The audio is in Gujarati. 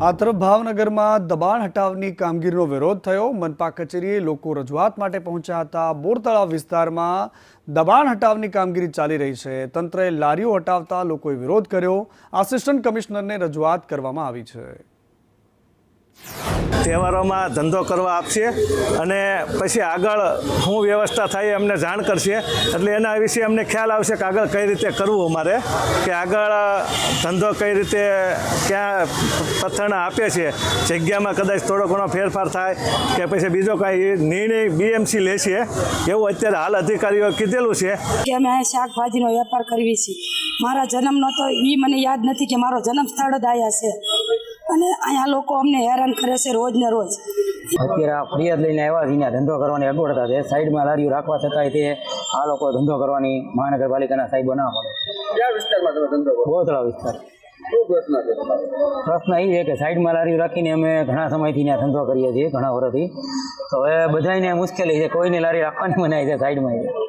આ તરફ ભાવનગરમાં દબાણ હટાવની કામગીરીનો વિરોધ થયો। મનપા કચેરીએ લોકો રજૂઆત માટે પહોંચ્યા હતા। બોર તળાવ વિસ્તારમાં દબાણ હટાવની કામગીરી ચાલી રહી છે। તંત્રએ લારીઓ હટાવતા લોકોએ વિરોધ કર્યો। આસિસ્ટન્ટ કમિશનરને રજૂઆત કરવામાં આવી છે। તહેવારોમાં ધંધો કરવા આપશે અને પછી આગળ શું વ્યવસ્થા થાય અમને જાણ કરશે, એટલે એના વિશે અમને ખ્યાલ આવશે કે આગળ કઈ રીતે કરવું અમારે, કે આગળ ધંધો કઈ રીતે ક્યાં પથ્થરના આપે છે, જગ્યામાં કદાચ થોડો ઘણો ફેરફાર થાય કે પછી બીજો કાંઈ નિર્ણય બીએમસી લેશે, એવું અત્યારે હાલ અધિકારીઓ કીધેલું છે કે અમે શાકભાજીનો વેપાર કરવી છીએ। મારા જન્મનો તો એ મને યાદ નથી કે મારો જન્મ સ્થળ જ આયા છે, અને અહીંયા લોકો અમને હેરાન કરે છે રોજ ને રોજ। અત્યારે આ ફરિયાદ લઈને આવ્યા છે, ધંધો કરવાની અગવડતા છે। સાઈડમાં લારીઓ રાખવા છતાંય તે આ લોકો ધંધો કરવાની મહાનગરપાલિકાના સાહેબો ના પડે। કયા વિસ્તારમાં તમે ધંધો કરો? બોરતળાવ વિસ્તાર। શું પ્રશ્ન છે તમારો? પ્રશ્ન એ છે કે સાઈડમાં લારીઓ રાખીને અમે ઘણા સમયથી ત્યાં ધંધો કરીએ છીએ, ઘણા વર્ષથી। તો હવે બધાને મુશ્કેલી છે, કોઈને લારી રાખવાની મનાય છે સાઈડમાં।